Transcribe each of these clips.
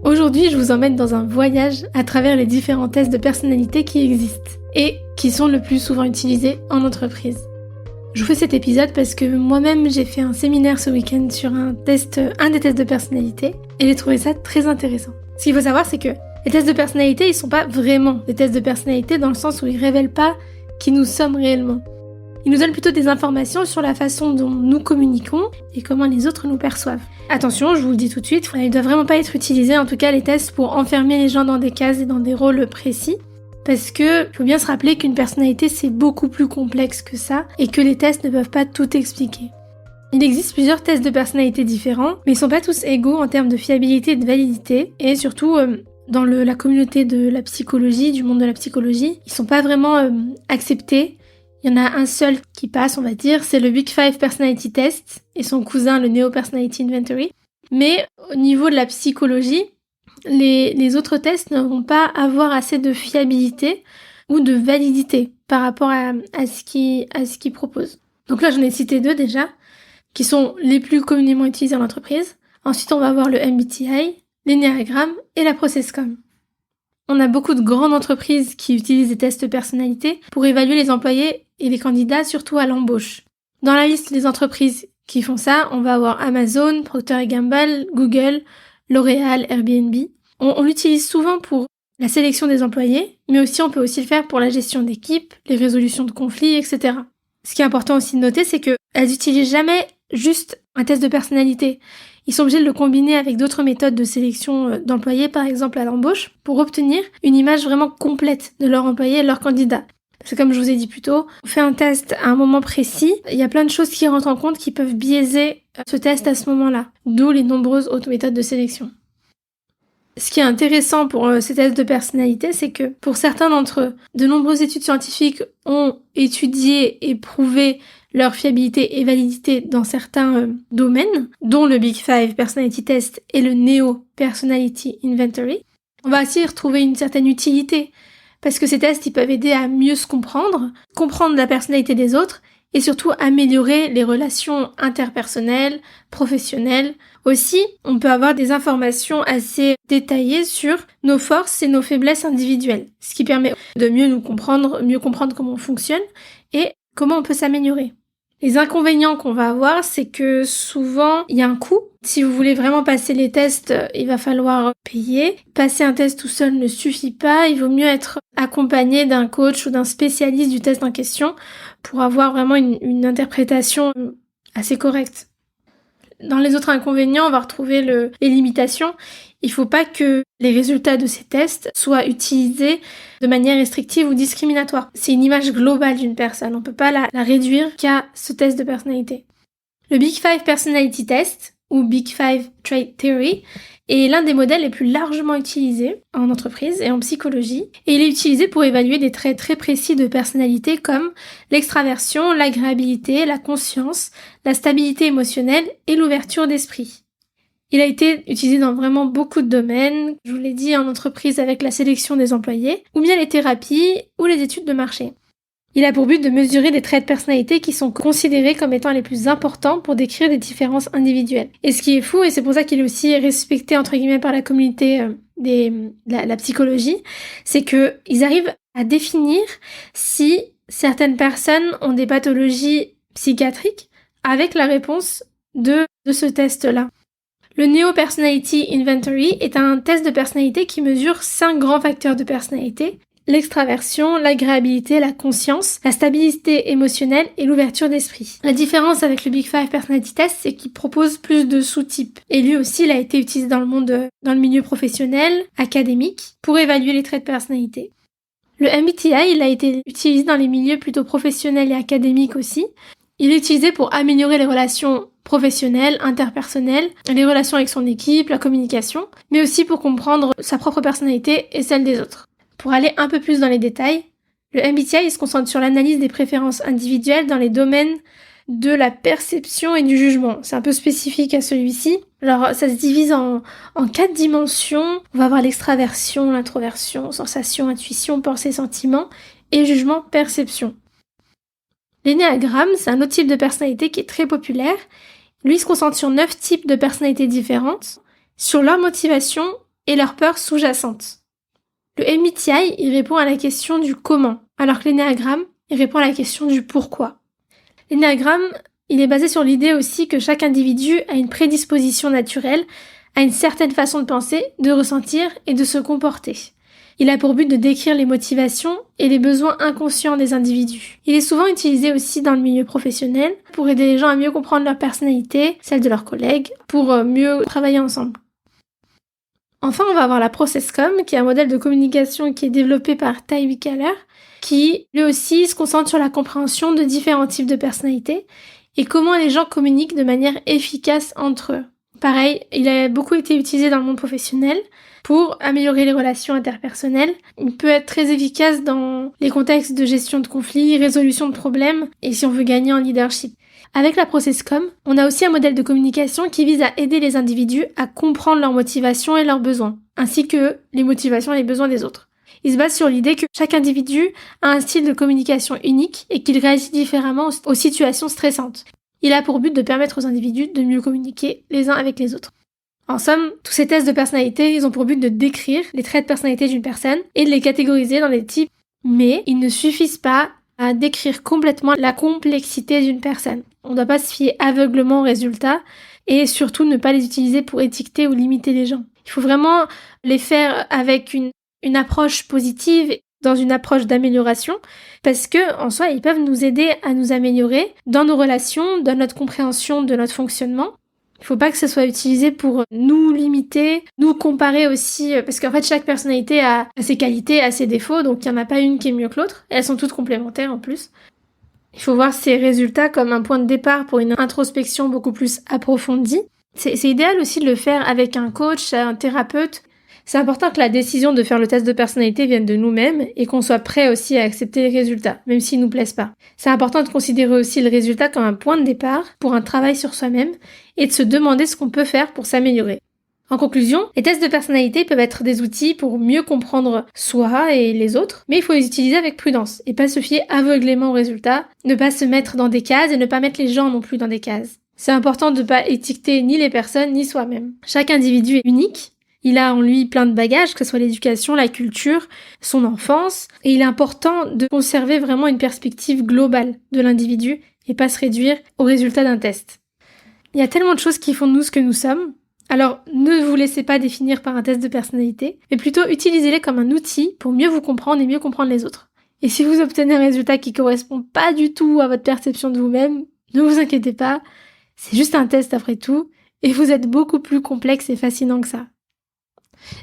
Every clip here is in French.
Aujourd'hui, je vous emmène dans un voyage à travers les différents tests de personnalité qui existent et qui sont le plus souvent utilisés en entreprise. Je vous fais cet épisode parce que moi-même j'ai fait un séminaire ce week-end sur un des tests de personnalité et j'ai trouvé ça très intéressant. Ce qu'il faut savoir, c'est que les tests de personnalité, ils sont pas vraiment des tests de personnalité dans le sens où ils révèlent pas qui nous sommes réellement. Ils nous donnent plutôt des informations sur la façon dont nous communiquons et comment les autres nous perçoivent. Attention, je vous le dis tout de suite, ils ne doivent vraiment pas être utilisés, en tout cas les tests, pour enfermer les gens dans des cases et dans des rôles précis. Parce que faut bien se rappeler qu'une personnalité c'est beaucoup plus complexe que ça et que les tests ne peuvent pas tout expliquer. Il existe plusieurs tests de personnalité différents, mais ils sont pas tous égaux en termes de fiabilité et de validité, et surtout dans la communauté de la psychologie, du monde de la psychologie, ils sont pas vraiment acceptés. Il y en a un seul qui passe, on va dire, c'est le Big Five Personality Test et son cousin, le Neo Personality Inventory. Mais au niveau de la psychologie, les autres tests ne vont pas avoir assez de fiabilité ou de validité par rapport à ce qu'ils proposent. Donc là, j'en ai cité 2 déjà, qui sont les plus communément utilisés en entreprise. Ensuite, on va avoir le MBTI, l'énéagramme et la ProcessCom. On a beaucoup de grandes entreprises qui utilisent des tests de personnalité pour évaluer les employés et les candidats, surtout à l'embauche. Dans la liste des entreprises qui font ça, on va avoir Amazon, Procter & Gamble, Google, L'Oréal, Airbnb. On l'utilise souvent pour la sélection des employés, mais aussi on peut aussi le faire pour la gestion d'équipe, les résolutions de conflits, etc. Ce qui est important aussi de noter, c'est qu'elles n'utilisent jamais juste un test de personnalité. Ils sont obligés de le combiner avec d'autres méthodes de sélection d'employés, par exemple à l'embauche, pour obtenir une image vraiment complète de leur employé et de leur candidat. Parce que comme je vous ai dit plus tôt, on fait un test à un moment précis, il y a plein de choses qui rentrent en compte qui peuvent biaiser ce test à ce moment-là, d'où les nombreuses autres méthodes de sélection. Ce qui est intéressant pour ces tests de personnalité, c'est que pour certains d'entre eux, de nombreuses études scientifiques ont étudié et prouvé leur fiabilité et validité dans certains domaines, dont le Big Five Personality Test et le Neo Personality Inventory. On va aussi y retrouver une certaine utilité, parce que ces tests ils peuvent aider à mieux se comprendre la personnalité des autres, et surtout améliorer les relations interpersonnelles, professionnelles. Aussi, on peut avoir des informations assez détaillées sur nos forces et nos faiblesses individuelles, ce qui permet de mieux comprendre comment on fonctionne et comment on peut s'améliorer. Les inconvénients qu'on va avoir, c'est que souvent, il y a un coût. Si vous voulez vraiment passer les tests, il va falloir payer. Passer un test tout seul ne suffit pas. Il vaut mieux être accompagné d'un coach ou d'un spécialiste du test en question pour avoir vraiment une interprétation assez correcte. Dans les autres inconvénients, on va retrouver les limitations. Il ne faut pas que les résultats de ces tests soient utilisés de manière restrictive ou discriminatoire. C'est une image globale d'une personne. On ne peut pas la réduire qu'à ce test de personnalité. Le Big Five Personality Test, ou Big Five Trait Theory, est l'un des modèles les plus largement utilisés en entreprise et en psychologie. Et il est utilisé pour évaluer des traits très précis de personnalité comme l'extraversion, l'agréabilité, la conscience, la stabilité émotionnelle et l'ouverture d'esprit. Il a été utilisé dans vraiment beaucoup de domaines, je vous l'ai dit, en entreprise avec la sélection des employés, ou bien les thérapies ou les études de marché. Il a pour but de mesurer des traits de personnalité qui sont considérés comme étant les plus importants pour décrire des différences individuelles. Et ce qui est fou, et c'est pour ça qu'il est aussi respecté entre guillemets par la communauté la psychologie, c'est que ils arrivent à définir si certaines personnes ont des pathologies psychiatriques avec la réponse de ce test-là. Le Neo Personality Inventory est un test de personnalité qui mesure 5 grands facteurs de personnalité: l'extraversion, l'agréabilité, la conscience, la stabilité émotionnelle et l'ouverture d'esprit. La différence avec le Big Five Personality Test, c'est qu'il propose plus de sous-types. Et lui aussi, il a été utilisé dans le milieu professionnel, académique, pour évaluer les traits de personnalité. Le MBTI, il a été utilisé dans les milieux plutôt professionnels et académiques aussi. Il est utilisé pour améliorer les relations professionnelles, interpersonnelles, les relations avec son équipe, la communication, mais aussi pour comprendre sa propre personnalité et celle des autres. Pour aller un peu plus dans les détails, le MBTI se concentre sur l'analyse des préférences individuelles dans les domaines de la perception et du jugement. C'est un peu spécifique à celui-ci. Alors, ça se divise en 4 dimensions. On va avoir l'extraversion, l'introversion, sensation, intuition, pensée, sentiment et jugement, perception. L'énéagramme, c'est un autre type de personnalité qui est très populaire. Lui, il se concentre sur 9 types de personnalités différentes, sur leur motivation et leurs peurs sous-jacentes. Le MBTI, il répond à la question du comment, alors que l'énéagramme, il répond à la question du pourquoi. L'énéagramme, il est basé sur l'idée aussi que chaque individu a une prédisposition naturelle à une certaine façon de penser, de ressentir et de se comporter. Il a pour but de décrire les motivations et les besoins inconscients des individus. Il est souvent utilisé aussi dans le milieu professionnel pour aider les gens à mieux comprendre leur personnalité, celle de leurs collègues, pour mieux travailler ensemble. Enfin, on va avoir la ProcessCom, qui est un modèle de communication qui est développé par Ty Wickaler, qui lui aussi se concentre sur la compréhension de différents types de personnalités et comment les gens communiquent de manière efficace entre eux. Pareil, il a beaucoup été utilisé dans le monde professionnel pour améliorer les relations interpersonnelles. Il peut être très efficace dans les contextes de gestion de conflits, résolution de problèmes et si on veut gagner en leadership. Avec la ProcessCom, on a aussi un modèle de communication qui vise à aider les individus à comprendre leurs motivations et leurs besoins, ainsi que les motivations et les besoins des autres. Il se base sur l'idée que chaque individu a un style de communication unique et qu'il réagit différemment aux situations stressantes. Il a pour but de permettre aux individus de mieux communiquer les uns avec les autres. En somme, tous ces tests de personnalité, ils ont pour but de décrire les traits de personnalité d'une personne et de les catégoriser dans des types, mais ils ne suffisent pas à décrire complètement la complexité d'une personne. On ne doit pas se fier aveuglement aux résultats et surtout ne pas les utiliser pour étiqueter ou limiter les gens. Il faut vraiment les faire avec une approche positive, dans une approche d'amélioration, parce que en soi, ils peuvent nous aider à nous améliorer dans nos relations, dans notre compréhension de notre fonctionnement. Il faut pas que ce soit utilisé pour nous limiter, nous comparer aussi, parce qu'en fait, chaque personnalité a ses qualités, a ses défauts, donc il n'y en a pas une qui est mieux que l'autre. Elles sont toutes complémentaires en plus. Il faut voir ces résultats comme un point de départ pour une introspection beaucoup plus approfondie. C'est idéal aussi de le faire avec un coach, un thérapeute. C'est important que la décision de faire le test de personnalité vienne de nous-mêmes et qu'on soit prêt aussi à accepter les résultats, même s'ils nous plaisent pas. C'est important de considérer aussi le résultat comme un point de départ pour un travail sur soi-même et de se demander ce qu'on peut faire pour s'améliorer. En conclusion, les tests de personnalité peuvent être des outils pour mieux comprendre soi et les autres, mais il faut les utiliser avec prudence et pas se fier aveuglément aux résultats, ne pas se mettre dans des cases et ne pas mettre les gens non plus dans des cases. C'est important de ne pas étiqueter ni les personnes ni soi-même. Chaque individu est unique. Il a en lui plein de bagages, que ce soit l'éducation, la culture, son enfance, et il est important de conserver vraiment une perspective globale de l'individu et pas se réduire aux résultats d'un test. Il y a tellement de choses qui font de nous ce que nous sommes, alors ne vous laissez pas définir par un test de personnalité, mais plutôt utilisez-les comme un outil pour mieux vous comprendre et mieux comprendre les autres. Et si vous obtenez un résultat qui correspond pas du tout à votre perception de vous-même, ne vous inquiétez pas, c'est juste un test après tout, et vous êtes beaucoup plus complexe et fascinant que ça.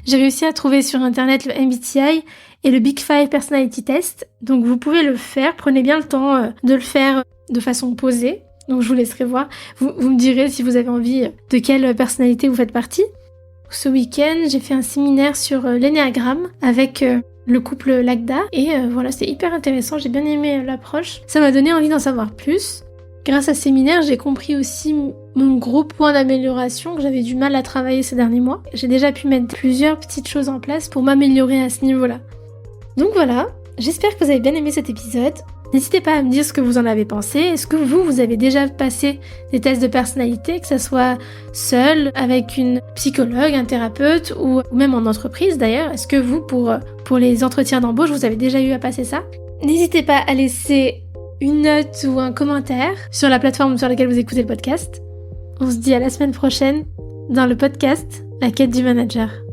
J'ai réussi à trouver sur internet le MBTI et le Big Five Personality Test, donc vous pouvez le faire, prenez bien le temps de le faire de façon posée, donc je vous laisserai voir, vous me direz si vous avez envie de quelle personnalité vous faites partie. Ce week-end, j'ai fait un séminaire sur l'énéagramme avec le couple Lagda, et voilà, c'est hyper intéressant, j'ai bien aimé l'approche, ça m'a donné envie d'en savoir plus. Grâce à ce séminaire, j'ai compris aussi mon gros point d'amélioration que j'avais du mal à travailler ces derniers mois. J'ai déjà pu mettre plusieurs petites choses en place pour m'améliorer à ce niveau-là. Donc voilà, j'espère que vous avez bien aimé cet épisode. N'hésitez pas à me dire ce que vous en avez pensé. Est-ce que vous avez déjà passé des tests de personnalité, que ça soit seul, avec une psychologue, un thérapeute ou même en entreprise d'ailleurs? Est-ce que vous, pour les entretiens d'embauche, vous avez déjà eu à passer ça? N'hésitez pas à laisser une note ou un commentaire sur la plateforme sur laquelle vous écoutez le podcast. On se dit à la semaine prochaine dans le podcast La quête du manager.